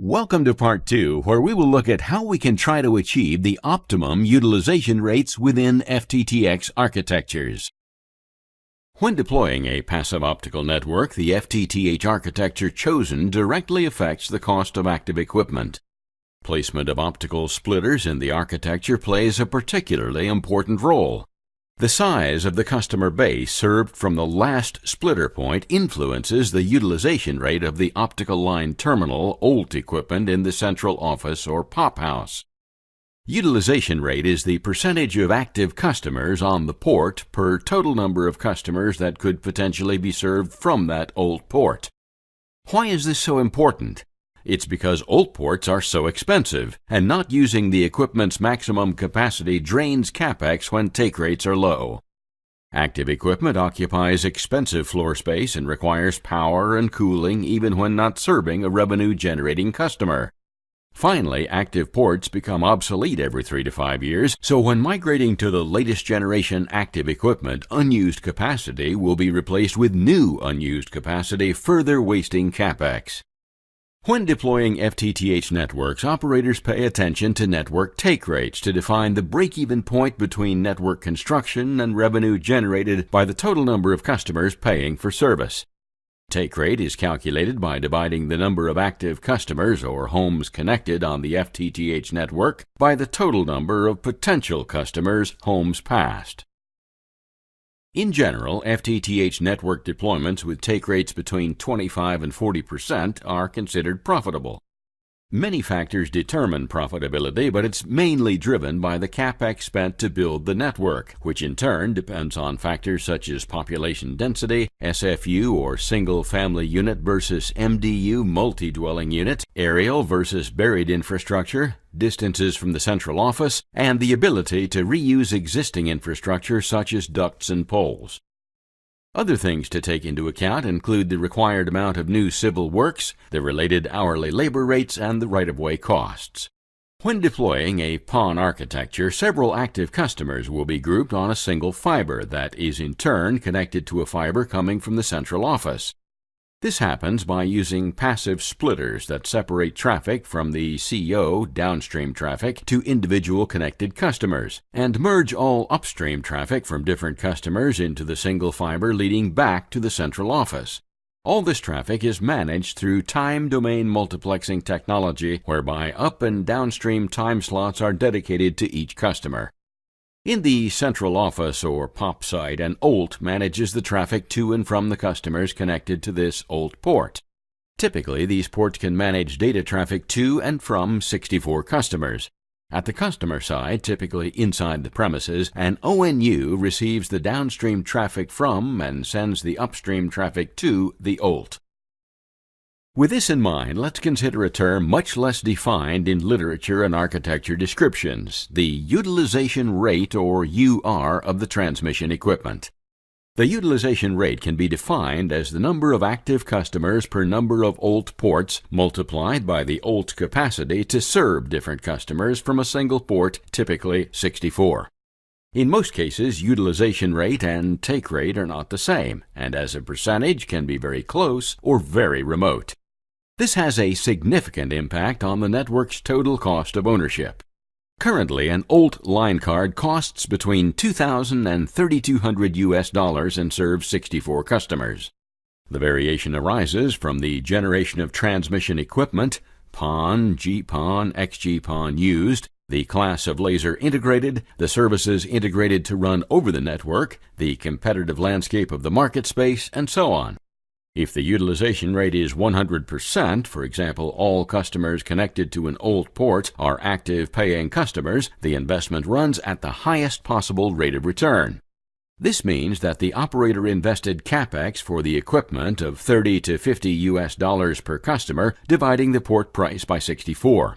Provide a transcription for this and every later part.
Welcome to Part 2, where we will look at how we can try to achieve the optimum utilization rates within FTTx architectures. When deploying a passive optical network, the FTTH architecture chosen directly affects the cost of active equipment. Placement of optical splitters in the architecture plays a particularly important role. The size of the customer base served from the last splitter point influences the utilization rate of the optical line terminal OLT equipment in the central office or POP house. Utilization rate is the percentage of active customers on the port per total number of customers that could potentially be served from that OLT port. Why is this so important? It's because OLT ports are so expensive, and not using the equipment's maximum capacity drains CapEx when take rates are low. Active equipment occupies expensive floor space and requires power and cooling even when not serving a revenue-generating customer. Finally, active ports become obsolete every 3 to 5 years, so when migrating to the latest generation active equipment, unused capacity will be replaced with new unused capacity, further wasting CapEx. When deploying FTTH networks, operators pay attention to network take rates to define the break-even point between network construction and revenue generated by the total number of customers paying for service. Take rate is calculated by dividing the number of active customers or homes connected on the FTTH network by the total number of potential customers' homes passed. In general, FTTH network deployments with take rates between 25 and 40% are considered profitable. Many factors determine profitability, but it's mainly driven by the CapEx spent to build the network, which in turn depends on factors such as population density, SFU or single-family unit versus MDU multi-dwelling unit, aerial versus buried infrastructure, distances from the central office, and the ability to reuse existing infrastructure such as ducts and poles. Other things to take into account include the required amount of new civil works, the related hourly labor rates, and the right-of-way costs. When deploying a PON architecture, several active customers will be grouped on a single fiber that is in turn connected to a fiber coming from the central office. This happens by using passive splitters that separate traffic from the CO downstream traffic to individual connected customers, and merge all upstream traffic from different customers into the single fiber leading back to the central office. All this traffic is managed through time domain multiplexing technology, whereby up and downstream time slots are dedicated to each customer. In the central office or POP site, an OLT manages the traffic to and from the customers connected to this OLT port. Typically, these ports can manage data traffic to and from 64 customers. At the customer side, typically inside the premises, an ONU receives the downstream traffic from and sends the upstream traffic to the OLT. With this in mind, let's consider a term much less defined in literature and architecture descriptions, the utilization rate or UR of the transmission equipment. The utilization rate can be defined as the number of active customers per number of OLT ports multiplied by the OLT capacity to serve different customers from a single port, typically 64. In most cases, utilization rate and take rate are not the same, and as a percentage can be very close or very remote. This has a significant impact on the network's total cost of ownership. Currently, an OLT line card costs between $2,000 and $3,200 and serves 64 customers. The variation arises from the generation of transmission equipment, PON, GPON, XGPON used, the class of laser integrated, the services integrated to run over the network, the competitive landscape of the market space, and so on. If the utilization rate is 100%, for example, all customers connected to an OLT port are active paying customers, the investment runs at the highest possible rate of return. This means that the operator invested CapEx for the equipment of $30 to $50 per customer, dividing the port price by 64.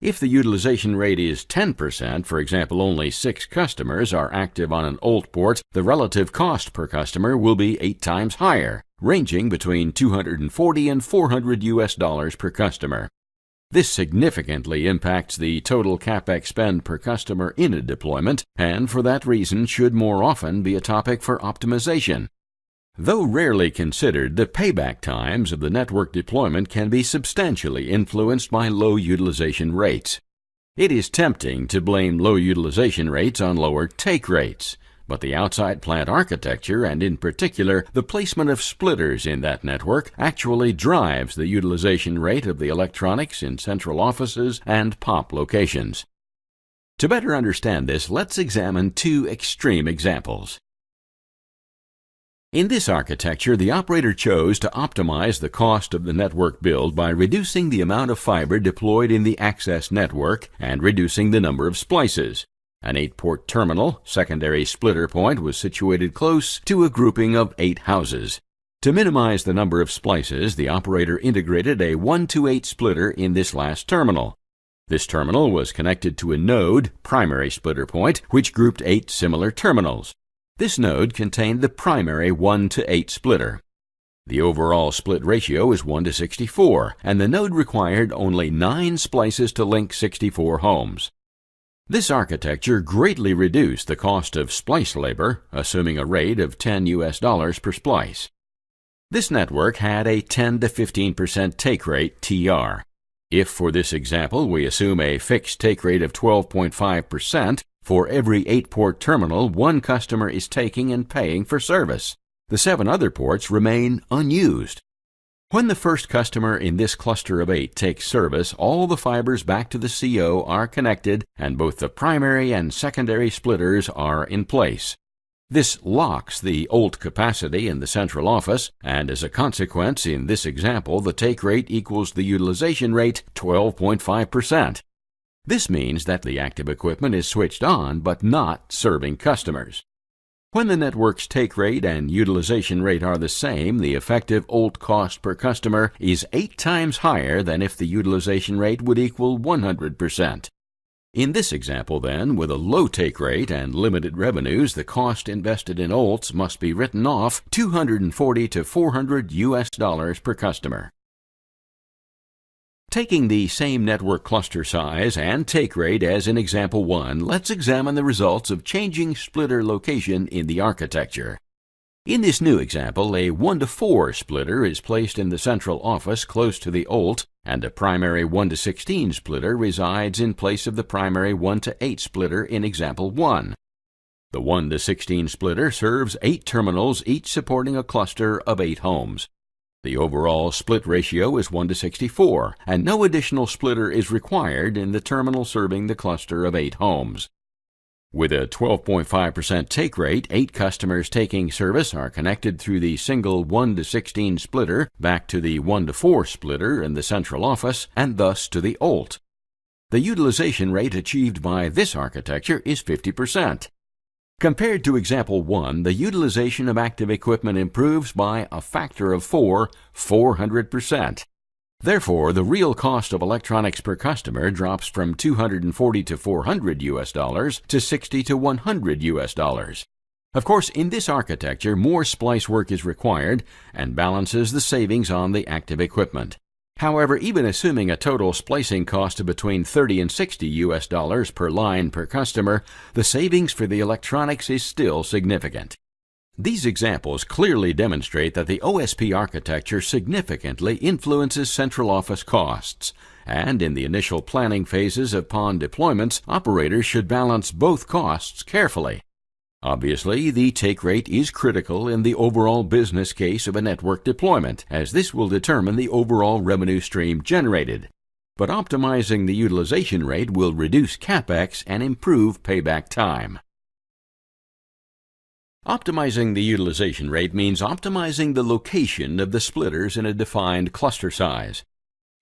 If the utilization rate is 10%, for example, only 6 customers are active on an OLT port, the relative cost per customer will be 8 times higher, ranging between $240 and $400 per customer. This significantly impacts the total CapEx spend per customer in a deployment, and for that reason should more often be a topic for optimization. Though rarely considered, the payback times of the network deployment can be substantially influenced by low utilization rates. It is tempting to blame low utilization rates on lower take rates, but the outside plant architecture, and in particular the placement of splitters in that network, actually drives the utilization rate of the electronics in central offices and POP locations. To better understand this, let's examine two extreme examples. In this architecture, the operator chose to optimize the cost of the network build by reducing the amount of fiber deployed in the access network and reducing the number of splices. An 8-port terminal, secondary splitter point, was situated close to a grouping of 8 houses. To minimize the number of splices, the operator integrated a 1-to-8 splitter in this last terminal. This terminal was connected to a node, primary splitter point, which grouped 8 similar terminals. This node contained the primary 1-to-8 splitter. The overall split ratio is 1-to-64, and the node required only 9 splices to link 64 homes. This architecture greatly reduced the cost of splice labor, assuming a rate of $10 per splice. This network had a 10 to 15% take rate TR. If for this example we assume a fixed take rate of 12.5%, for every 8-port terminal, one customer is taking and paying for service. The 7 other ports remain unused. When the first customer in this cluster of 8 takes service, all the fibers back to the CO are connected and both the primary and secondary splitters are in place. This locks the old capacity in the central office, and as a consequence, in this example, the take rate equals the utilization rate 12.5%. This means that the active equipment is switched on but not serving customers. When the network's take rate and utilization rate are the same, the effective old cost per customer is 8 times higher than if the utilization rate would equal 100%. In this example, then, with a low take rate and limited revenues, the cost invested in OLTs must be written off $240 to $400 per customer. Taking the same network cluster size and take rate as in example 1, let's examine the results of changing splitter location in the architecture. In this new example, a 1-to-4 splitter is placed in the central office close to the OLT, and a primary 1-to-16 splitter resides in place of the primary 1-to-8 splitter in example 1. The 1-to-16 splitter serves 8 terminals, each supporting a cluster of 8 homes. The overall split ratio is 1-to-64, and no additional splitter is required in the terminal serving the cluster of 8 homes. With a 12.5% take rate, 8 customers taking service are connected through the single 1-to-16 splitter back to the 1-to-4 splitter in the central office and thus to the OLT. The utilization rate achieved by this architecture is 50%. Compared to example 1, the utilization of active equipment improves by a factor of 400%. Therefore, the real cost of electronics per customer drops from $240 to $400 to $60 to $100. Of course, in this architecture, more splice work is required and balances the savings on the active equipment. However, even assuming a total splicing cost of between $30 and $60 per line per customer, the savings for the electronics is still significant. These examples clearly demonstrate that the OSP architecture significantly influences central office costs, and in the initial planning phases of PON deployments, operators should balance both costs carefully. Obviously, the take rate is critical in the overall business case of a network deployment, as this will determine the overall revenue stream generated. But optimizing the utilization rate will reduce CapEx and improve payback time. Optimizing the utilization rate means optimizing the location of the splitters in a defined cluster size.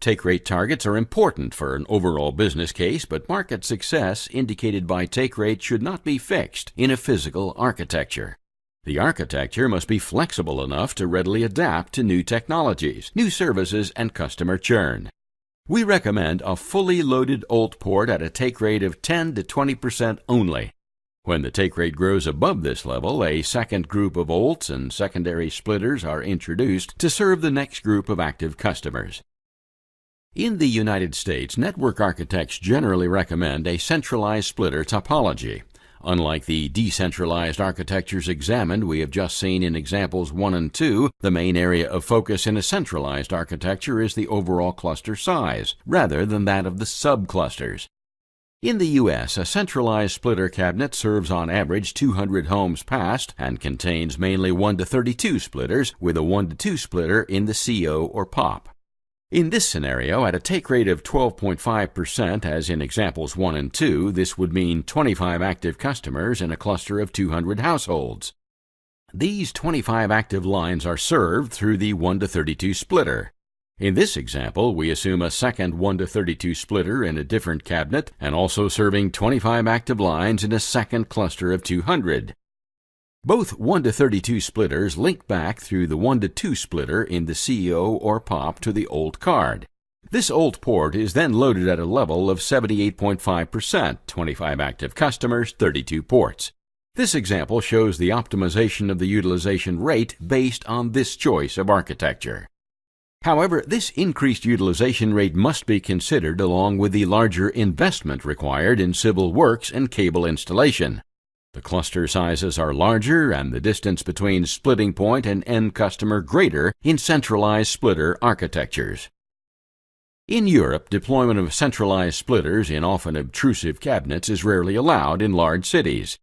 Take rate targets are important for an overall business case, but market success indicated by take rate should not be fixed in a physical architecture. The architecture must be flexible enough to readily adapt to new technologies, new services, and customer churn. We recommend a fully loaded OLT port at a take rate of 10 to 20% only. When the take rate grows above this level, a second group of OLTs and secondary splitters are introduced to serve the next group of active customers. In the United States, network architects generally recommend a centralized splitter topology. Unlike the decentralized architectures examined we have just seen in examples 1 and 2, the main area of focus in a centralized architecture is the overall cluster size, rather than that of the subclusters. In the U.S., a centralized splitter cabinet serves on average 200 homes passed and contains mainly 1 to 32 splitters, with a 1 to 2 splitter in the CO or POP. In this scenario, at a take rate of 12.5%, as in examples 1 and 2, this would mean 25 active customers in a cluster of 200 households. These 25 active lines are served through the 1 to 32 splitter. In this example, we assume a second 1 to 32 splitter in a different cabinet and also serving 25 active lines in a second cluster of 200. Both 1 to 32 splitters link back through the 1 to 2 splitter in the CO or POP to the old card. This old port is then loaded at a level of 78.5%, 25 active customers, 32 ports. This example shows the optimization of the utilization rate based on this choice of architecture. However, this increased utilization rate must be considered along with the larger investment required in civil works and cable installation. The cluster sizes are larger and the distance between splitting point and end customer greater in centralized splitter architectures. In Europe, deployment of centralized splitters in often obtrusive cabinets is rarely allowed in large cities.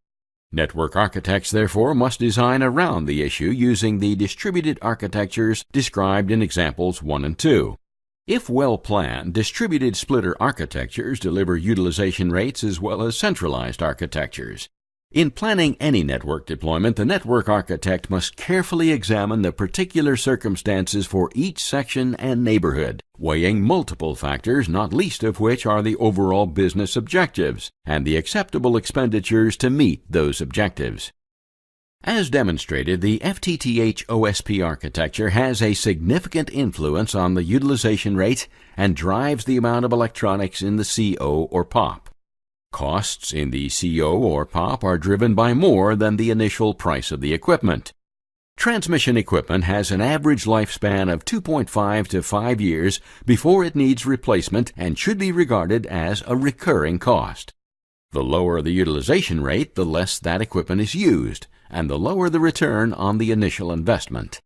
Network architects, therefore, must design around the issue using the distributed architectures described in examples 1 and 2. If well planned, distributed splitter architectures deliver utilization rates as well as centralized architectures. In planning any network deployment, the network architect must carefully examine the particular circumstances for each section and neighborhood, weighing multiple factors, not least of which are the overall business objectives and the acceptable expenditures to meet those objectives. As demonstrated, the FTTH OSP architecture has a significant influence on the utilization rate and drives the amount of electronics in the CO or POP. Costs in the CO or POP are driven by more than the initial price of the equipment. Transmission equipment has an average lifespan of 2.5 to 5 years before it needs replacement and should be regarded as a recurring cost. The lower the utilization rate, the less that equipment is used, and the lower the return on the initial investment.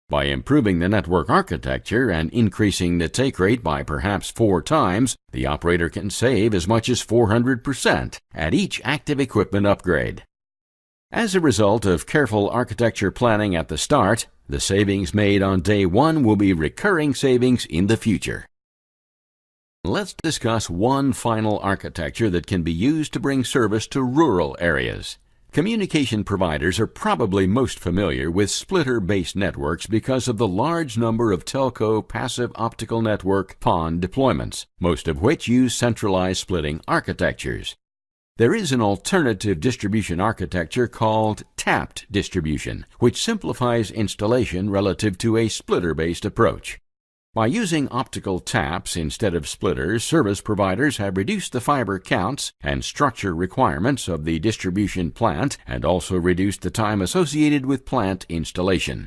By improving the network architecture and increasing the take rate by perhaps 4 times, the operator can save as much as 400% at each active equipment upgrade. As a result of careful architecture planning at the start, the savings made on day 1 will be recurring savings in the future. Let's discuss one final architecture that can be used to bring service to rural areas. Communication providers are probably most familiar with splitter-based networks because of the large number of telco passive optical network PON deployments, most of which use centralized splitting architectures. There is an alternative distribution architecture called tapped distribution, which simplifies installation relative to a splitter-based approach. By using optical taps instead of splitters, service providers have reduced the fiber counts and structure requirements of the distribution plant and also reduced the time associated with plant installation.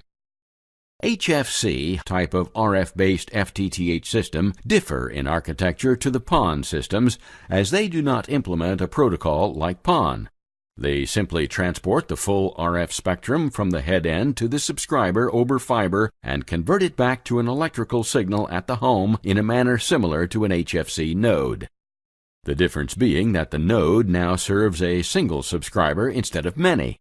HFC type of RF-based FTTH system differ in architecture to the PON systems as they do not implement a protocol like PON. They simply transport the full RF spectrum from the head end to the subscriber over fiber and convert it back to an electrical signal at the home in a manner similar to an HFC node. The difference being that the node now serves a single subscriber instead of many.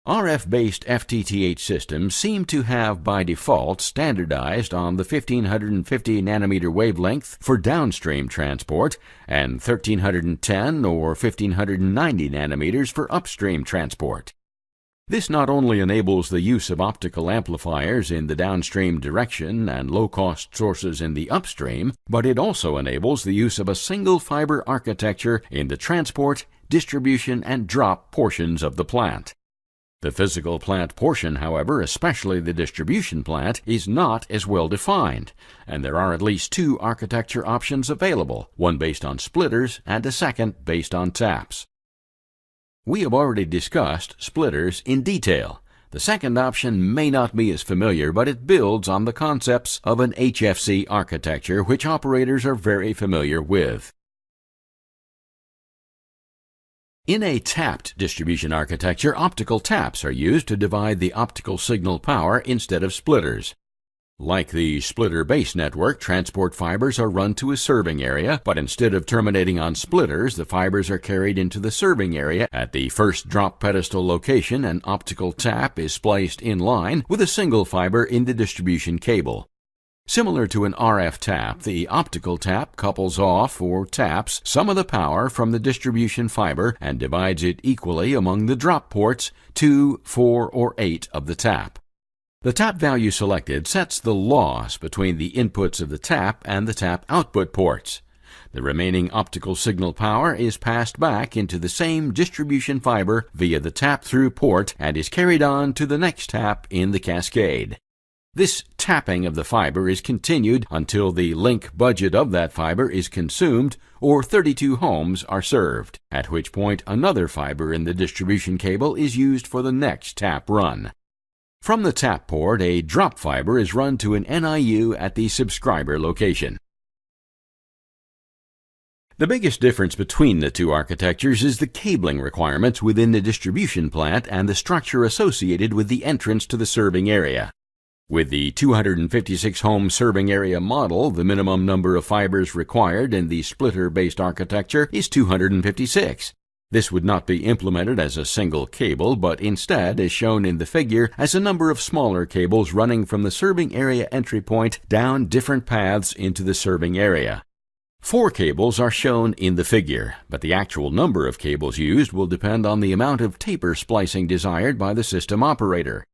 RF-based FTTH systems seem to have by default standardized on the 1550 nanometer wavelength for downstream transport and 1310 or 1590 nanometers for upstream transport. This not only enables the use of optical amplifiers in the downstream direction and low-cost sources in the upstream, but it also enables the use of a single fiber architecture in the transport, distribution, and drop portions of the plant. The physical plant portion, however, especially the distribution plant, is not as well defined, and there are at least 2 architecture options available, one based on splitters and a second based on taps. We have already discussed splitters in detail. The second option may not be as familiar, but it builds on the concepts of an HFC architecture which operators are very familiar with. In a tapped distribution architecture, optical taps are used to divide the optical signal power instead of splitters. Like the splitter-based network, transport fibers are run to a serving area, but instead of terminating on splitters, the fibers are carried into the serving area. At the first drop pedestal location, an optical tap is spliced in line with a single fiber in the distribution cable. Similar to an RF tap, the optical tap couples off or taps some of the power from the distribution fiber and divides it equally among the drop ports, 2, 4, or 8 of the tap. The tap value selected sets the loss between the inputs of the tap and the tap output ports. The remaining optical signal power is passed back into the same distribution fiber via the tap-through port and is carried on to the next tap in the cascade. This tapping of the fiber is continued until the link budget of that fiber is consumed or 32 homes are served, at which point another fiber in the distribution cable is used for the next tap run. From the tap port, a drop fiber is run to an NIU at the subscriber location. The biggest difference between the two architectures is the cabling requirements within the distribution plant and the structure associated with the entrance to the serving area. With the 256 home serving area model, the minimum number of fibers required in the splitter-based architecture is 256. This would not be implemented as a single cable, but instead is shown in the figure as a number of smaller cables running from the serving area entry point down different paths into the serving area. 4 cables are shown in the figure, but the actual number of cables used will depend on the amount of taper splicing desired by the system operator.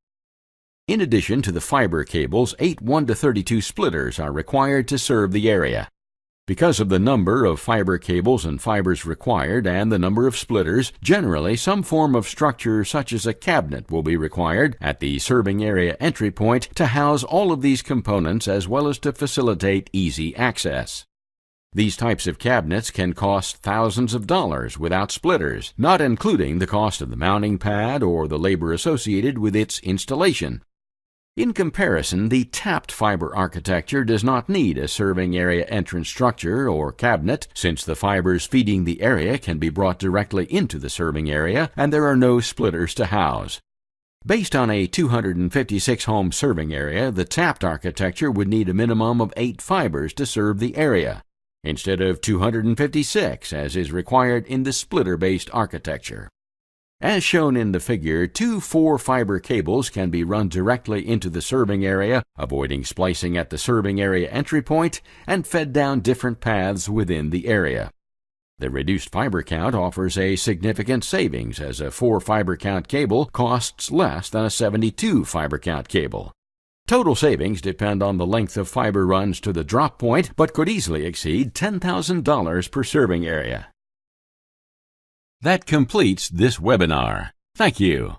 In addition to the fiber cables, 8 1-32 splitters are required to serve the area. Because of the number of fiber cables and fibers required and the number of splitters, generally some form of structure such as a cabinet will be required at the serving area entry point to house all of these components as well as to facilitate easy access. These types of cabinets can cost thousands of dollars without splitters, not including the cost of the mounting pad or the labor associated with its installation. In comparison, the tapped fiber architecture does not need a serving area entrance structure or cabinet, since the fibers feeding the area can be brought directly into the serving area and there are no splitters to house. Based on a 256 home serving area, the tapped architecture would need a minimum of 8 fibers to serve the area, instead of 256 as is required in the splitter-based architecture. As shown in the figure, 2 4-fiber cables can be run directly into the serving area, avoiding splicing at the serving area entry point, and fed down different paths within the area. The reduced fiber count offers a significant savings, as a 4-fiber count cable costs less than a 72-fiber count cable. Total savings depend on the length of fiber runs to the drop point, but could easily exceed $10,000 per serving area. That completes this webinar. Thank you.